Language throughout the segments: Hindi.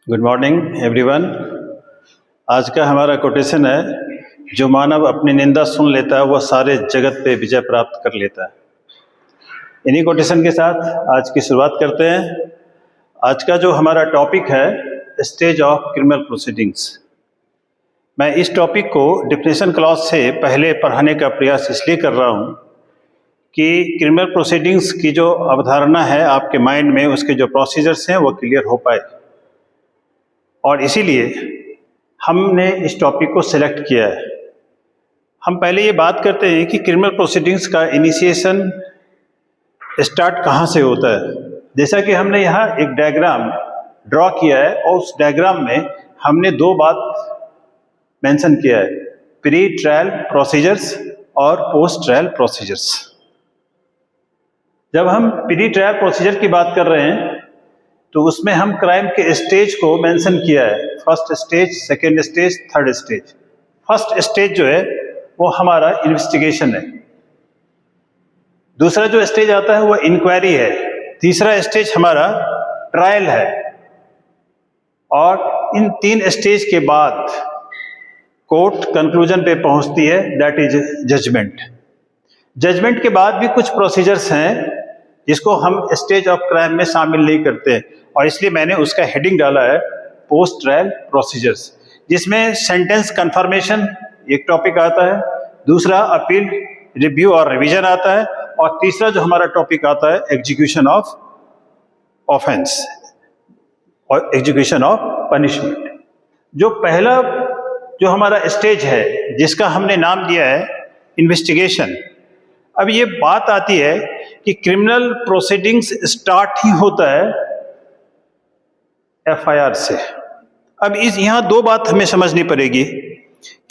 Good morning everyone. आज का हमारा कोटेशन है, जो मानव अपनी निंदा सुन लेता है वह सारे जगत पे विजय प्राप्त कर लेता है। इन्हीं कोटेशन के साथ आज की शुरुआत करते हैं। आज का जो हमारा टॉपिक है स्टेज ऑफ क्रिमिनल प्रोसीडिंग्स। मैं इस टॉपिक को डिफिनेशन क्लॉज से पहले पढ़ाने का प्रयास इसलिए कर रहा हूँ कि क्रिमिनल प्रोसीडिंग्स की जो अवधारणा है आपके माइंड में, उसके जो प्रोसीजर्स हैं वो क्लियर हो पाए, और इसीलिए हमने इस टॉपिक को सिलेक्ट किया है। हम पहले ये बात करते हैं कि क्रिमिनल प्रोसीडिंग्स का इनिशिएशन स्टार्ट कहाँ से होता है। जैसा कि हमने यहाँ एक डायग्राम ड्रॉ किया है और उस डायग्राम में हमने दो बात मेंशन किया है, प्री ट्रायल प्रोसीजर्स और पोस्ट ट्रायल प्रोसीजर्स। जब हम प्री ट्रायल प्रोसीजर की बात कर रहे हैं तो उसमें हम क्राइम के स्टेज को मेंशन किया है, first stage, second stage, third stage. First stage जो है वो हमारा इन्वेस्टिगेशन है, दूसरा जो स्टेज आता है वो इंक्वायरी है, तीसरा स्टेज हमारा ट्रायल है, और इन तीन स्टेज के बाद कोर्ट कंक्लूजन पे पहुंचती है, दैट इज जजमेंट। जजमेंट के बाद भी कुछ प्रोसीजर्स हैं जिसको हम स्टेज ऑफ क्राइम में शामिल नहीं करते हैं, और इसलिए मैंने उसका हेडिंग डाला है पोस्ट ट्रायल प्रोसीजर्स, जिसमें सेंटेंस कंफर्मेशन एक टॉपिक आता है, दूसरा अपील, रिव्यू और रिवीजन आता है, और तीसरा जो हमारा टॉपिक आता है एग्जीक्यूशन ऑफ ऑफेंस और एग्जीक्यूशन ऑफ पनिशमेंट। जो पहला जो हमारा स्टेज है जिसका हमने नाम दिया है इन्वेस्टिगेशन। अब ये बात आती है कि क्रिमिनल प्रोसीडिंग्स स्टार्ट ही होता है एफआईआर से। अब यहाँ दो बात हमें समझनी पड़ेगी,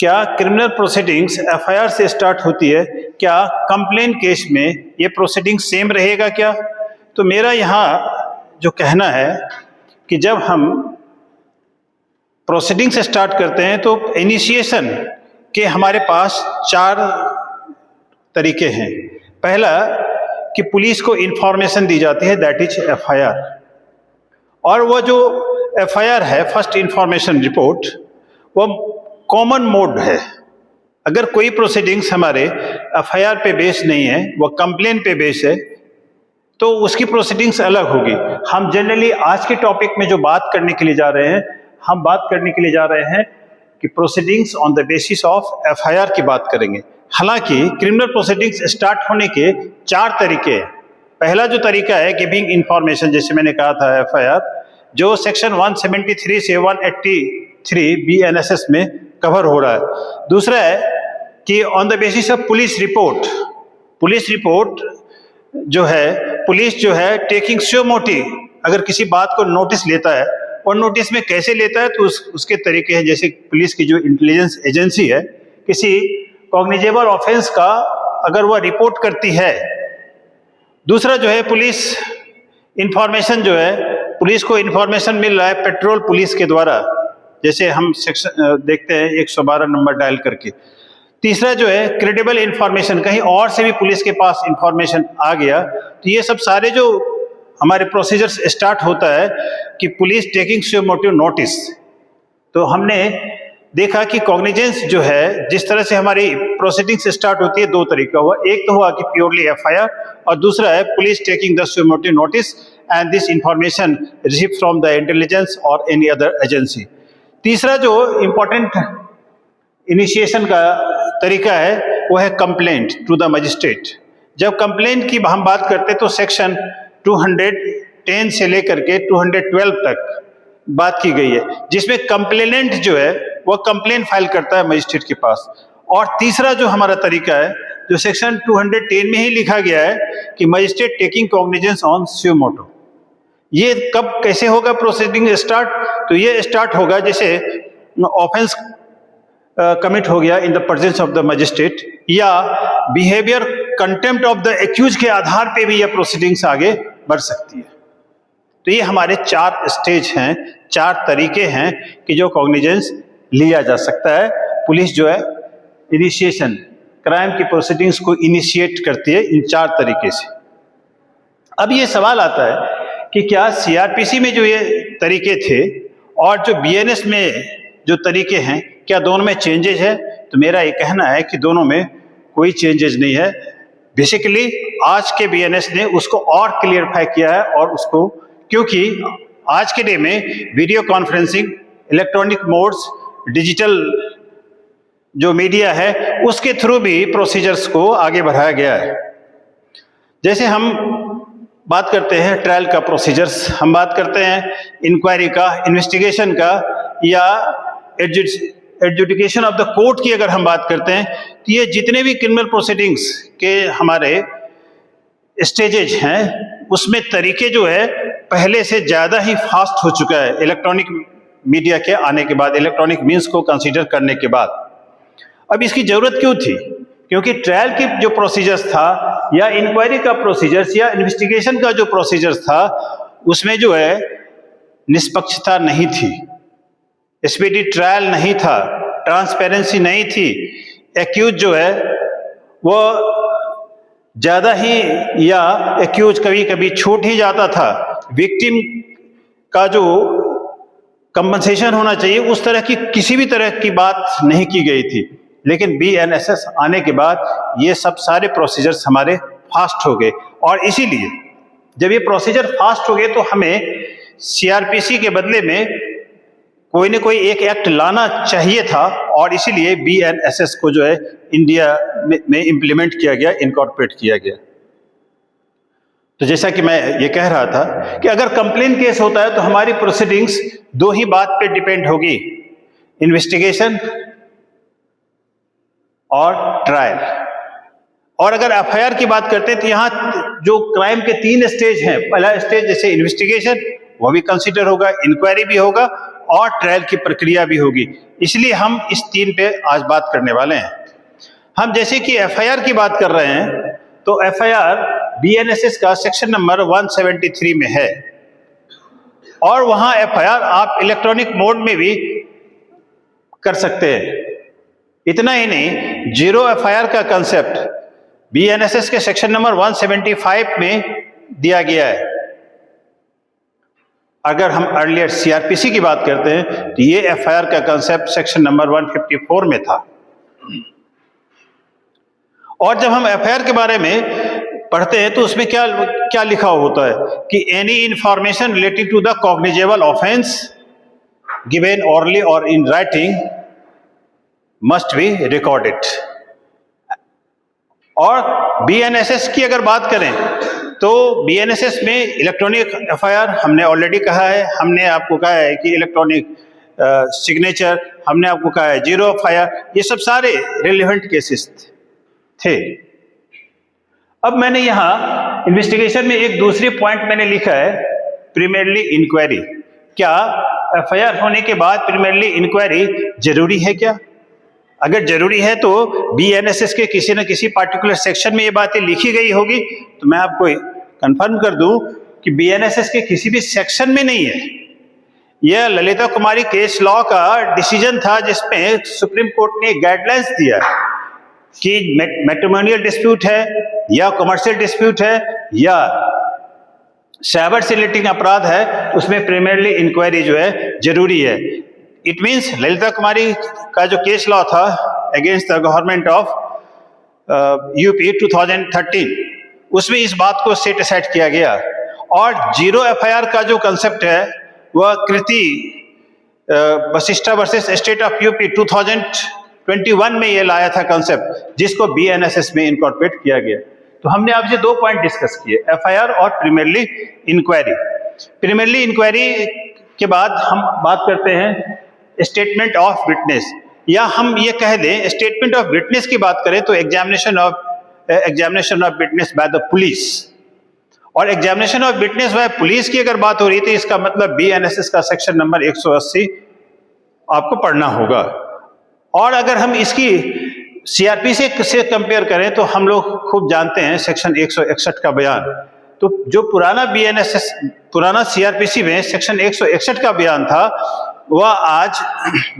क्या क्रिमिनल प्रोसीडिंग्स एफआईआर से स्टार्ट होती है, क्या कंप्लेन केस में ये प्रोसीडिंग सेम रहेगा क्या? तो मेरा यहाँ जो कहना है कि जब हम प्रोसीडिंग से स्टार्ट करते हैं तो इनिशिएशन के हमारे पास चार तरीके हैं। पहला कि पुलिस को इंफॉर्मेशन दी जाती है, दैट इज एफआईआर, और वो जो एफआईआर है, फर्स्ट इंफॉर्मेशन रिपोर्ट, वो कॉमन मोड है। अगर कोई प्रोसीडिंग्स हमारे एफआईआर पे बेस नहीं है, वो कंप्लेन पे बेस है, तो उसकी प्रोसीडिंग्स अलग होगी। हम जनरली आज के टॉपिक में जो बात करने के लिए जा रहे हैं, हम बात करने के लिए जा रहे हैं कि proceedings on the basis of FIR की बात करेंगे। हालांकि क्रिमिनल प्रोसीडिंग्स स्टार्ट होने के चार तरीके हैं। पहला जो तरीका है गिविंग इंफॉर्मेशन, जैसे मैंने कहा था एफआईआर, जो सेक्शन 173 से 183 बीएनएसएस में कवर हो रहा है। दूसरा है कि on the basis of police report, police report जो है, पुलिस जो है टेकिंग श्यो मोटिव, अगर किसी बात को नोटिस लेता है, और नोटिस में कैसे लेता है तो उसके तरीके हैं। जैसे पुलिस की जो इंटेलिजेंस एजेंसी है, किसी कॉग्निजेबल ऑफेंस का अगर वह रिपोर्ट करती है। दूसरा जो है पुलिस इंफॉर्मेशन, जो है पुलिस को इंफॉर्मेशन मिल रहा है पेट्रोल पुलिस के द्वारा, जैसे हम सेक्शन देखते हैं 112 नंबर डायल करके। तीसरा जो है क्रेडिबल इंफॉर्मेशन, कहीं और से भी पुलिस के पास इंफॉर्मेशन आ गया, तो ये सब सारे जो हमारे प्रोसीजर्स स्टार्ट होता है कि police taking show motive notice. तो हमने देखा कि कॉग्निजेंस जो है, जिस तरह से हमारी प्रोसीडिंग्स स्टार्ट होती है, दो तरीका हुआ। एक तो हुआ कि प्योरली एफआईआर, और दूसरा है police taking the show motive notice and this information receive from the intelligence और एनी अदर एजेंसी। तीसरा जो इंपॉर्टेंट इनिशिएशन का तरीका है वो है कंप्लेंट टू द मजिस्ट्रेट। जब कंप्लेंट की हम बात करते हैं तो सेक्शन 210 से लेकर के 212 तक बात की गई है, जिसमें कंप्लेनेंट जो है वो कंप्लेन फाइल करता है मजिस्ट्रेट के पास। और तीसरा जो हमारा तरीका है, जो सेक्शन 210 में ही लिखा गया है कि magistrate taking cognizance on show motive. ये कब कैसे होगा प्रोसीडिंग स्टार्ट? तो ये स्टार्ट होगा जैसे ऑफेंस कमिट हो गया in the presence of the magistrate, या behaviour contempt of the accuse के आधार पे भी यह प्रोसीडिंग्स आगे बढ़ सकती है। तो ये हमारे चार स्टेज हैं, चार तरीके हैं कि जो कॉग्निजेंस लिया जा सकता है। पुलिस जो है इनिशिएशन, क्राइम की प्रोसीडिंग्स को इनिशिएट करती है इन चार तरीके से। अब ये सवाल आता है कि क्या सीआरपीसी में जो ये तरीके थे और जो बीएनएस में जो तरीके हैं, क्या दोनों में चेंजेज है? तो मेरा ये कहना है कि दोनों में कोई चेंजेस नहीं है। बेसिकली आज के बीएनएस ने उसको और क्लियरफाई किया है, और उसको, क्योंकि आज के डे में video conferencing, electronic modes, digital जो मीडिया है, उसके थ्रू भी प्रोसीजर्स को आगे बढ़ाया गया है। जैसे हम बात करते हैं ट्रायल का प्रोसीजर्स, हम बात करते हैं इंक्वायरी का, इन्वेस्टिगेशन का, या एडजुडिकेशन ऑफ द कोर्ट की अगर हम बात करते हैं, तो ये जितने भी क्रिमिनल प्रोसीडिंग्स के हमारे स्टेजेज हैं, उसमें तरीके जो है पहले से ज़्यादा ही फास्ट हो चुका है इलेक्ट्रॉनिक मीडिया के आने के बाद, इलेक्ट्रॉनिक मीन्स को कंसीडर करने के बाद। अब इसकी ज़रूरत क्यों थी? क्योंकि ट्रायल की जो प्रोसीजर्स था, या इंक्वायरी का प्रोसीजर्स, या इन्वेस्टिगेशन का जो प्रोसीजर्स था, उसमें जो है निष्पक्षता नहीं थी, स्पीडी ट्रायल नहीं था, ट्रांसपेरेंसी नहीं थी, एक्यूज जो है वो ज़्यादा ही, या एक्यूज कभी कभी छूट ही जाता था, विक्टिम का जो कंपनसेशन होना चाहिए उस तरह की किसी भी तरह की बात नहीं की गई थी। लेकिन बीएनएसएस आने के बाद ये सब सारे प्रोसीजर्स हमारे फास्ट हो गए, और इसीलिए जब ये प्रोसीजर फास्ट हो गए तो हमें सीआरपीसी के बदले में कोई न कोई एक एक्ट लाना चाहिए था, और इसीलिए बीएनएसएस को जो है इंडिया में इम्प्लीमेंट किया गया, इनकॉर्पोरेट किया गया। तो जैसा कि मैं ये कह रहा था कि अगर कंप्लेन केस होता है तो हमारी प्रोसीडिंग्स दो ही बात पे डिपेंड होगी, इन्वेस्टिगेशन और ट्रायल। और अगर एफआईआर की बात करते हैं तो यहाँ जो क्राइम के 3 स्टेज हैं, पहला स्टेज जैसे इन्वेस्टिगेशन, वो भी कंसीडर होगा, इंक्वायरी भी होगा, और ट्रायल की प्रक्रिया भी होगी। इसलिए हम इस 3 पे आज बात करने वाले हैं। हम जैसे कि एफआईआर की बात कर रहे हैं, तो एफआईआर बीएनएसएस का सेक्शन नंबर 173 में है, और वहां एफआईआर आप इलेक्ट्रॉनिक मोड में भी कर सकते हैं। इतना ही नहीं, जीरो एफआईआर का कंसेप्ट बीएनएसएस के सेक्शन नंबर 175 में दिया गया है। अगर हम अर्लियर सीआरपीसी की बात करते हैं तो ये एफआईआर का कंसेप्ट सेक्शन नंबर 154 में था। और जब हम एफआईआर के बारे में पढ़ते हैं तो उसमें क्या क्या लिखा होता है कि any information relating to the cognizable offence given orally और in writing must be recorded. और बीएनएसएस की अगर बात करें तो बीएनएसएस में इलेक्ट्रॉनिक एफआईआर हमने ऑलरेडी कहा है, हमने आपको कहा है कि इलेक्ट्रॉनिक सिग्नेचर, हमने आपको कहा है जीरो एफआईआर, ये सब सारे रिलेवेंट केसेस थे। अब मैंने यहाँ इन्वेस्टिगेशन में एक दूसरी पॉइंट मैंने लिखा है, प्रीलिमिनरी इंक्वायरी। क्या एफआईआर होने के बाद प्रीलिमिनरी इंक्वायरी जरूरी है क्या? अगर जरूरी है तो बीएनएसएस के किसी न किसी पार्टिकुलर सेक्शन में ये बातें लिखी गई होगी। तो मैं आपको कंफर्म कर दूं कि बीएनएसएस के किसी भी सेक्शन में नहीं है। यह ललिता कुमारी केस लॉ का डिसीजन था, जिसमें सुप्रीम कोर्ट ने गाइडलाइंस दिया कि मैट्रिमोनियल डिस्प्यूट है, या कमर्शियल डिस्प्यूट है, या साइबर से रिलेटिंग अपराध है, उसमें प्रीलिमिनरी इंक्वायरी जो है जरूरी है। इट मीन्स ललिता कुमारी का जो केस लॉ था against the government of UP 2013, उसमें इस बात को सेट असाइड किया गया। और जीरो एफआईआर का जो कंसेप्ट है वह Kriti Vashishtha versus state of UP 2021 में ये लाया था कंसेप्ट, जिसको बीएनएसएस में इनकॉर्पोरेट किया गया। तो हमने आपसे 2 पॉइंट डिस्कस किए, एफआईआर और प्रीलिमिनरी इंक्वायरी। प्रीलिमिनरी इंक्वायरी के बाद हम बात करते हैं स्टेटमेंट ऑफ विटनेस, या हम ये कह दें स्टेटमेंट ऑफ विटनेस की बात करें तो examination of witness by the police. और examination of witness by police की अगर बात हो रही थी, इसका मतलब बीएनएसएस का सेक्शन नंबर 180 आपको पढ़ना होगा। और अगर हम इसकी सीआरपीसी से कंपेयर करें तो हम लोग खूब जानते हैं सेक्शन 161 का बयान। तो जो पुराना बीएनएसएस, पुराना सीआरपीसी में सेक्शन 161 का बयान था, वह आज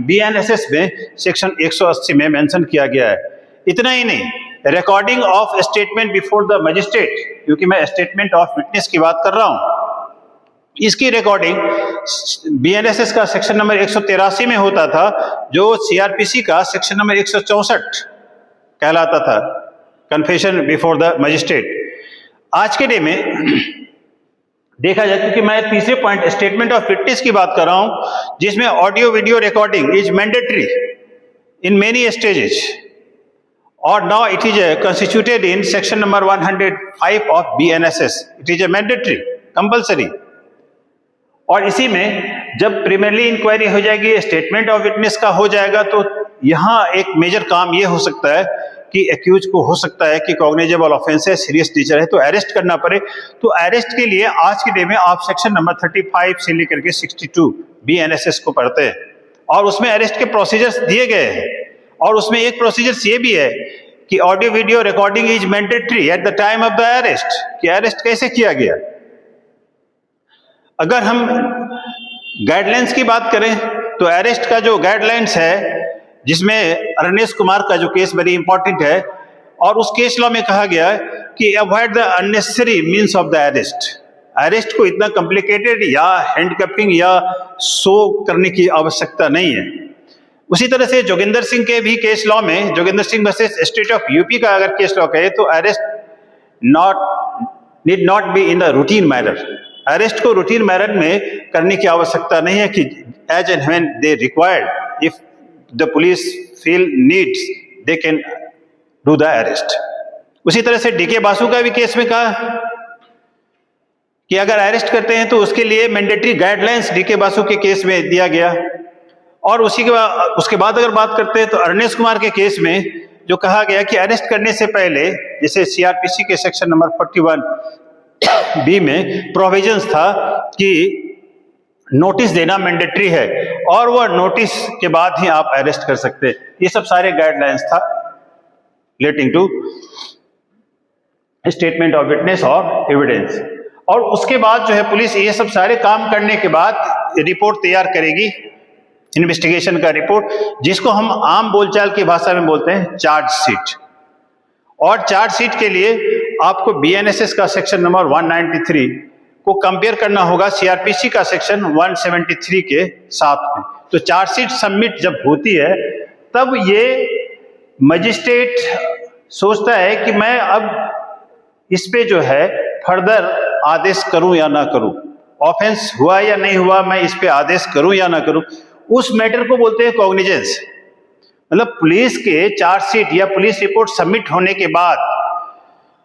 बीएनएसएस में सेक्शन 180 में मेंशन किया गया है। इतना ही नहीं, recording of statement before the magistrate, क्योंकि मैं स्टेटमेंट ऑफ विटनेस की बात कर रहा हूं, इसकी रिकॉर्डिंग बीएनएसएस का सेक्शन नंबर 183 में होता था, जो सीआरपीसी का सेक्शन नंबर 164 कहलाता था, कन्फेशन बिफोर द मजिस्ट्रेट। आज के डे में देखा जाए, क्योंकि मैं तीसरे पॉइंट स्टेटमेंट ऑफ विटनेस की बात कर रहा हूं, जिसमें audio video recording is mandatory in many stages, और now it is constituted in section number 105 of BNSS. It is a mandatory, compulsory. और इसी में जब प्रीलिमिनरी इंक्वायरी हो जाएगी, स्टेटमेंट ऑफ विटनेस का हो जाएगा, तो यहां एक मेजर काम यह हो सकता है कि एक्यूज को हो सकता है कि कॉग्निजेबल ऑफेंस है, सीरियस नेचर है, तो अरेस्ट करना पड़े। तो अरेस्ट के लिए आज के डे में आप सेक्शन नंबर 35 से लेकर के 62 बीएनएसएस को पढ़ते हैं, और उसमें अरेस्ट के प्रोसीजर्स दिए गए हैं। और उसमें एक प्रोसीजर ये भी है कि audio video recording is mandatory at the time of the arrest, कि अरेस्ट कैसे किया गया। अगर हम गाइडलाइंस की बात करें, तो अरेस्ट का जो गाइडलाइंस है, जिसमें अरनेश कुमार का जो केस वेरी इंपॉर्टेंट है, और उस केस लॉ में कहा गया है कि avoid the unnecessary means of the arrest. Arrest को इतना कॉम्प्लिकेटेड या हैंडकपिंग या शो करने की आवश्यकता नहीं है। उसी तरह से जोगिंदर सिंह के भी केस लॉ में, Joginder Singh versus state of UP का अगर केस लॉ कहे, तो arrest need not be in the routine manner. Arrest को रूटीन मैनर में करने की आवश्यकता नहीं है, कि as and when they required, if the police feel needs, they can do the arrest. उसी तरह से डीके बासु का भी केस में कहा कि अगर अरेस्ट करते हैं तो उसके लिए मैंडेटरी गाइडलाइंस डीके बासु के केस में दिया गया। और उसके बाद अगर बात करते हैं, तो अरनेश कुमार के केस में जो कहा गया कि अरेस्ट करने से पहले, जैसे सीआरपीसी के सेक्शन नंबर 41 बी में प्रोविजंस था कि नोटिस देना मैंडेटरी है, और वह नोटिस के बाद ही आप अरेस्ट कर सकते हैं। ये सब सारे गाइडलाइंस था relating to statement of witness और एविडेंस। और उसके बाद जो है पुलिस ये सब सारे काम करने के बाद रिपोर्ट तैयार करेगी, इन्वेस्टिगेशन का रिपोर्ट, जिसको हम आम बोलचाल की भाषा में बोलते हैं चार्जशीट। और चार्जशीट के लिए आपको बीएनएसएस का सेक्शन नंबर 193 को कंपेयर करना होगा सीआरपीसी का सेक्शन 173 के साथ में। तो चार्जशीट सबमिट जब होती है, तब ये मजिस्ट्रेट सोचता है कि मैं अब इस पे जो है फर्दर आदेश करूं या ना करूं, ऑफेंस हुआ या नहीं हुआ, मैं इस पे आदेश करूं या ना करूं। उस मैटर को बोलते हैं कॉग्निजेंस। मतलब पुलिस के चार्जशीट या पुलिस रिपोर्ट सबमिट होने के बाद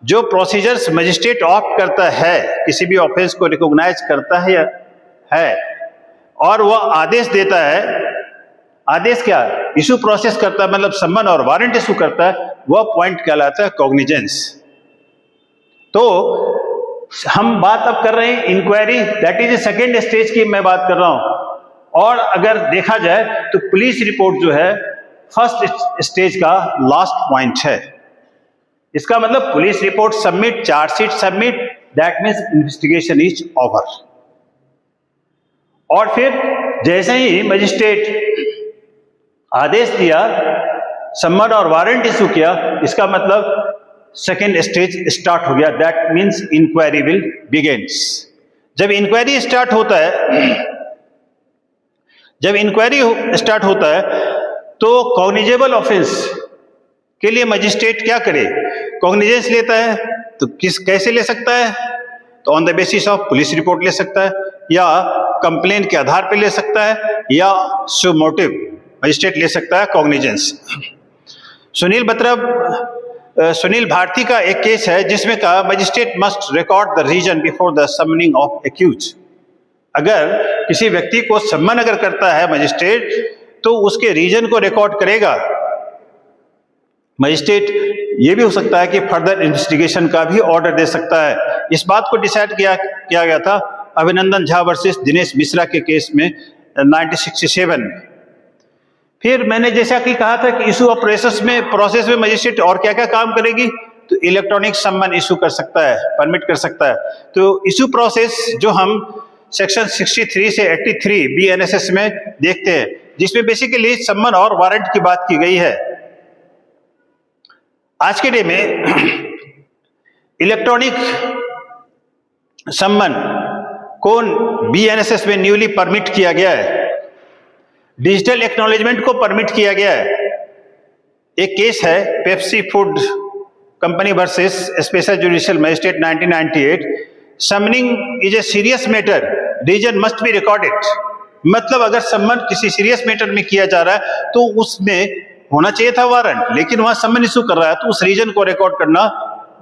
जो प्रोसीजर्स मजिस्ट्रेट ऑप्ट करता है, किसी भी ऑफेंस को रिकॉग्नाइज करता है और वह आदेश देता है, आदेश क्या इशू प्रोसेस करता है, मतलब सम्मन और वारंट इशू करता है, वह पॉइंट कहलाता है कॉग्निजेंस। तो हम बात अब कर रहे हैं inquiry, that is second stage की मैं बात कर रहा हूं। और अगर देखा जाए तो पुलिस रिपोर्ट जो है फर्स्ट स्टेज का लास्ट पॉइंट है। इसका मतलब police report submit, chargesheet submit, that means investigation is over. और फिर जैसे ही मजिस्ट्रेट आदेश दिया, सम्मन और वारंट इशू किया, इसका मतलब सेकेंड स्टेज स्टार्ट हो गया, that means inquiry will begins. जब इंक्वायरी स्टार्ट होता है, जब इंक्वायरी स्टार्ट होता है तो कॉग्निजेबल ऑफेंस के लिए मजिस्ट्रेट क्या करे, कॉग्निजेंस लेता है। तो कैसे ले सकता है? तो on the basis of police report ले सकता है, या कंप्लेन के आधार पर ले सकता है, या सो मोटिव मजिस्ट्रेट ले सकता है कॉग्निजेंस। सुनील भारती का एक केस है जिसमें कहा magistrate must record the reason before the summoning of accuse. अगर किसी व्यक्ति को सम्मन अगर करता है मजिस्ट्रेट, तो उसके रीजन को रिकॉर्ड करेगा। मजिस्ट्रेट ये भी हो सकता है कि फर्दर इन्वेस्टिगेशन का भी ऑर्डर दे सकता है। इस बात को डिसाइड किया गया था अभिनंदन झा वर्सेस दिनेश मिश्रा के केस में 1967 में। फिर मैंने जैसा कि कहा था कि इशू ऑफ प्रोसेस में मजिस्ट्रेट और क्या क्या काम करेगी, तो इलेक्ट्रॉनिक सम्मन इशू कर सकता है, परमिट कर सकता है। तो इशू प्रोसेस जो हम सेक्शन 63 से 83 बीएनएसएस में देखते हैं, जिसमें बेसिकली सम्मन और वारंट की बात की गई है। आज के डे में इलेक्ट्रॉनिक सम्मन कौन बीएनएसएस में न्यूली परमिट किया गया है, डिजिटल एक्नॉलेजमेंट को परमिट किया गया है। एक केस है Pepsi food company versus special judicial magistrate 1998, summoning is a serious matter, reason must be recorded. मतलब अगर सम्मन किसी सीरियस मैटर में किया जा रहा है तो उसमें होना चाहिए था वारंट, लेकिन वहां सम्मन इशू कर रहा है तो उस रीजन को रिकॉर्ड करना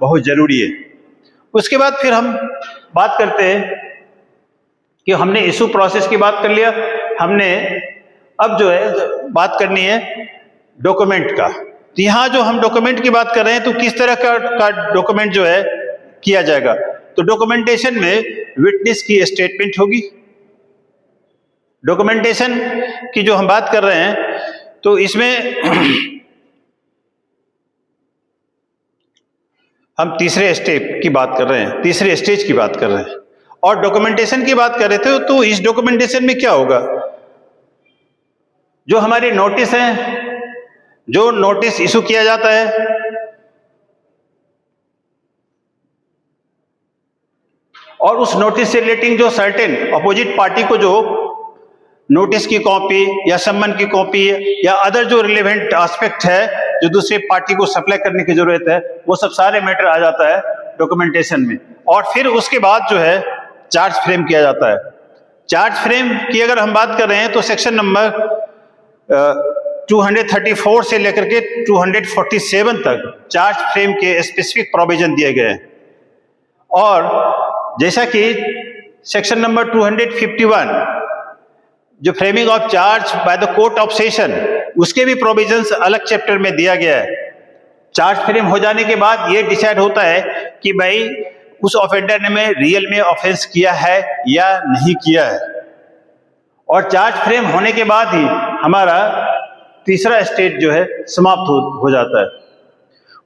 बहुत जरूरी है। उसके बाद फिर हम बात करते हैं कि हमने इशू प्रोसेस की बात कर लिया, हमने अब जो है बात करनी है डॉक्यूमेंट का। तो यहां जो हम डॉक्यूमेंट की बात कर रहे हैं तो किस तरह का डॉक्यूमेंट जो है किया जाएगा। तो डॉक्यूमेंटेशन में विटनेस की स्टेटमेंट होगी। डॉक्यूमेंटेशन की जो हम बात कर रहे हैं तो इसमें हम तीसरे स्टेप की बात कर रहे हैं, तीसरे स्टेज की बात कर रहे हैं और डॉक्यूमेंटेशन की बात कर रहे थे। तो इस डॉक्यूमेंटेशन में क्या होगा, जो हमारे नोटिस हैं, जो नोटिस इशू किया जाता है और उस नोटिस से रिलेटिंग जो सर्टेन अपोजिट पार्टी को जो नोटिस की कॉपी या सम्मन की कॉपी या अदर जो रिलेवेंट एस्पेक्ट है जो दूसरे पार्टी को सप्लाई करने की जरूरत है, वो सब सारे मैटर आ जाता है डॉक्यूमेंटेशन में। और फिर उसके बाद जो है चार्ज फ्रेम किया जाता है। चार्ज फ्रेम की अगर हम बात कर रहे हैं तो सेक्शन नंबर 234 से लेकर के 247 तक चार्ज फ्रेम के स्पेसिफिक प्रोविजन दिए गए हैं। और जैसा कि सेक्शन नंबर 251 जो framing of charge by the court of session, उसके भी प्रोविजंस अलग चैप्टर में दिया गया है। चार्ज फ्रेम हो जाने के बाद ये डिसाइड होता है कि भाई उस ऑफेंडर ने रियल में ऑफेंस किया है या नहीं किया है। और चार्ज फ्रेम होने के बाद ही हमारा तीसरा स्टेज जो है समाप्त हो जाता है।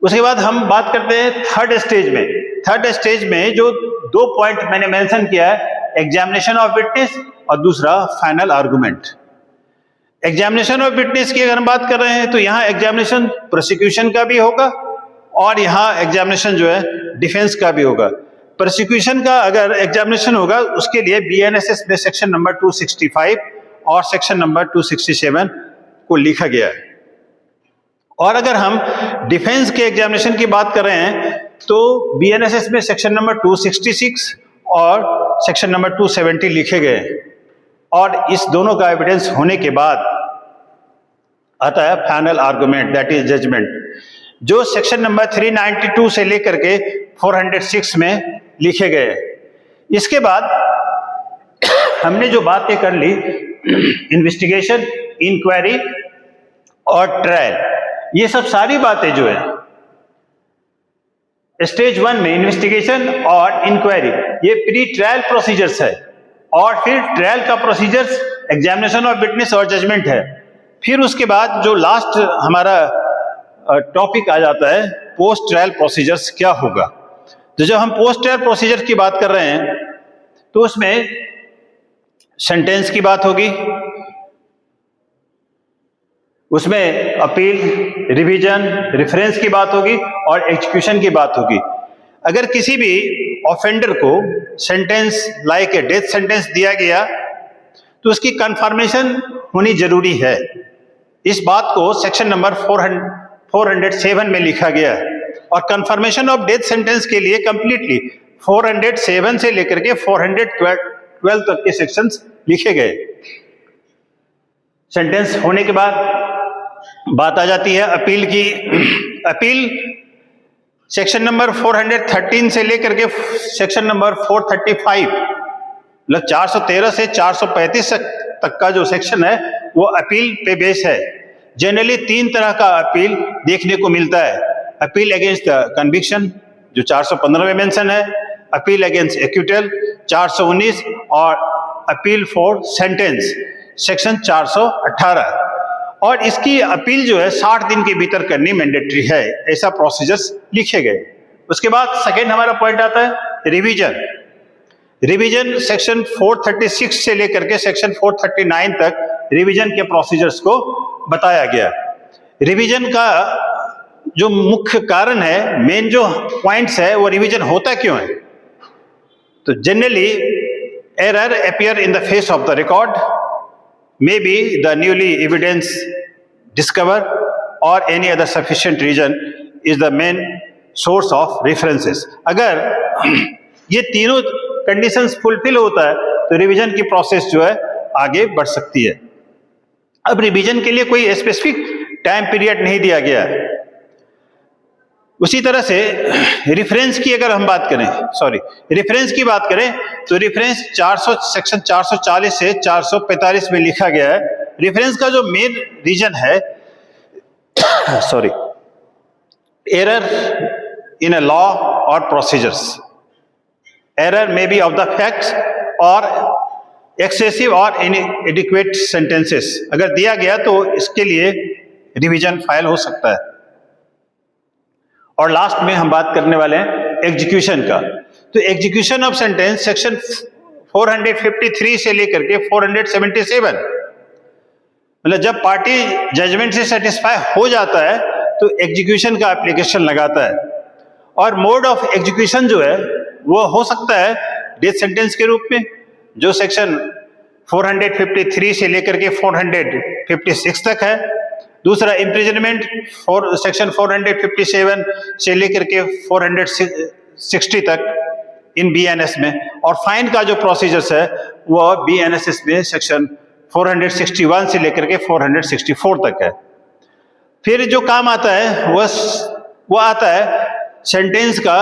उसके बाद हम बात करते हैं थर्ड स्टेज में। थर्ड स्टेज में जो दो पॉइंट मैंने मेंशन किया है, एग्जामिनेशन ऑफ विटनेस और दूसरा final argument. Examination of witness की अगर हम बात कर रहे हैं तो यहाँ एग्जामिनेशन प्रोसिक्यूशन का भी होगा और यहाँ एग्जामिनेशन जो है डिफेंस का भी होगा। प्रोसिक्यूशन का अगर एग्जामिनेशन होगा उसके लिए बीएनएसएस में सेक्शन नंबर 265 और सेक्शन नंबर 267 को लिखा गया है। और अगर हम डिफेंस के एग्जामिनेशन की बात कर रहे हैं तो बीएनएसएस में सेक्शन नंबर 266 और सेक्शन नंबर 270 लिखे गए हैं। और इस दोनों का एविडेंस होने के बाद आता है final argument, that is judgement, जो सेक्शन नंबर 392 से लेकर के 406 में लिखे गए हैं। इसके बाद हमने जो बातें कर ली, इन्वेस्टिगेशन, इंक्वायरी और ट्रायल, ये सब सारी बातें जो है स्टेज 1 में इन्वेस्टिगेशन और इंक्वायरी ये प्री ट्रायल प्रोसीजर्स है। और फिर ट्रायल का प्रोसीजर्स एग्जामिनेशन ऑफ विटनेस और जजमेंट है। फिर उसके बाद जो लास्ट हमारा टॉपिक आ जाता है पोस्ट ट्रायल प्रोसीजर्स क्या होगा। तो जब हम पोस्ट ट्रायल प्रोसीजर की बात कर रहे हैं तो उसमें सेंटेंस की बात होगी, उसमें अपील, रिवीजन, रेफरेंस की बात होगी और एग्जीक्यूशन की बात होगी। अगर किसी भी ऑफेंडर को sentence like a death sentence दिया गया तो उसकी कंफर्मेशन होनी जरूरी है। इस बात को सेक्शन नंबर 407 में लिखा गया है। और कंफर्मेशन ऑफ डेथ सेंटेंस के लिए कंप्लीटली 407 से लेकर के 412 तक के सेक्शंस लिखे गए। सेंटेंस होने के बाद बात आ जाती है अपील की। अपील सेक्शन नंबर 413 से लेकर के सेक्शन नंबर 435, मतलब 413 से 435 तक का जो सेक्शन है वो अपील पे बेस है। जनरली 3 तरह का अपील देखने को मिलता है। अपील अगेंस्ट द कन्विक्शन जो 415 में मेंशन है, अपील अगेंस्ट एक्यूटल 419 और अपील फॉर सेंटेंस सेक्शन 418। और इसकी अपील जो है 60 दिन के भीतर करनी मैंडेटरी है, ऐसा प्रोसीजर्स लिखे गए। उसके बाद सेकेंड हमारा पॉइंट आता है रिवीजन। रिवीजन सेक्शन 436 से लेकर के सेक्शन 439 तक रिवीजन के प्रोसीजर्स को बताया गया। रिवीजन का जो मुख्य कारण है, मेन जो पॉइंट्स है, वो रिवीजन होता क्यों है। तो generally error appear in the face of the record, maybe the newly evidence discovered or any other sufficient reason is the main source of references. अगर ये तीनों कंडीशंस फुलफिल होता है तो रिवीजन की प्रोसेस जो है आगे बढ़ सकती है। अब रिवीजन के लिए कोई स्पेसिफिक टाइम पीरियड नहीं दिया गया है। उसी तरह से रेफरेंस की अगर हम बात करें, रेफरेंस की बात करें तो रेफरेंस सेक्शन 440 से 445 में लिखा गया है। रेफरेंस का जो मेन रीजन है एरर इन अ लॉ और procedures, error may be of the facts और एक्सेसिव और इनएडिक्वेट सेंटेंसेस अगर दिया गया तो इसके लिए रिवीजन फाइल हो सकता है। और लास्ट में हम बात करने वाले हैं एग्जीक्यूशन का। तो एग्जीक्यूशन ऑफ सेंटेंस सेक्शन 453 से लेकर के 477, मतलब जब पार्टी जजमेंट से सेटिस्फाई हो जाता है तो एग्जीक्यूशन का एप्लीकेशन लगाता है। और मोड ऑफ एग्जीक्यूशन जो है वो हो सकता है डेथ सेंटेंस के रूप में, जो सेक्शन 453 से लेकर के 456 तक है। दूसरा इम्प्रिजनमेंट सेक्शन 457 से लेकर के 460 तक इन बीएनएस में। और फाइन का जो प्रोसीजर्स है वो बीएनएसएस में सेक्शन 461 से लेकर के 464 तक है। फिर जो काम आता है वो आता है सेंटेंस का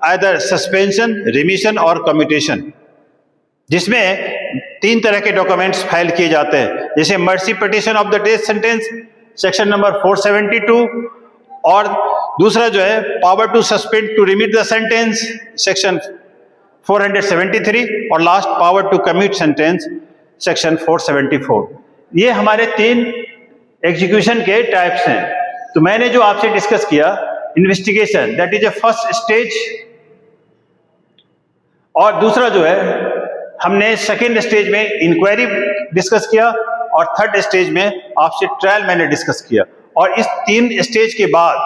आइदर सस्पेंशन, रिमिशन और कम्यूटेशन, जिसमें 3 तरह के डॉक्यूमेंट्स फाइल किए जाते हैं, जैसे mercy petition of the death sentence section number 472, और दूसरा जो है power to suspend to remit the sentence section 473, और last power to commute sentence section 474। ये हमारे 3 एग्जीक्यूशन के टाइप्स हैं। तो मैंने जो आपसे डिस्कस किया investigation, that is a first stage, और दूसरा जो है हमने सेकेंड स्टेज में इंक्वायरी डिस्कस किया, और थर्ड स्टेज में आपसे ट्रायल मैंने डिस्कस किया। और इस 3 स्टेज के बाद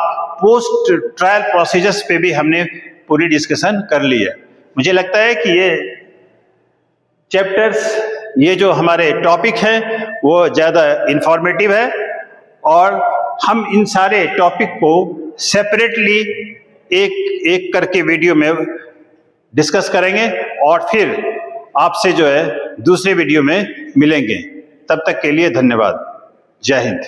पोस्ट ट्रायल प्रोसीजर्स पे भी हमने पूरी डिस्कशन कर ली है। मुझे लगता है कि ये चैप्टर्स, ये जो हमारे टॉपिक हैं वो ज़्यादा इंफॉर्मेटिव है, और हम इन सारे टॉपिक को सेपरेटली एक एक करके वीडियो में डिस्कस करेंगे, और फिर आपसे जो है दूसरे वीडियो में मिलेंगे। तब तक के लिए धन्यवाद। जय हिंद।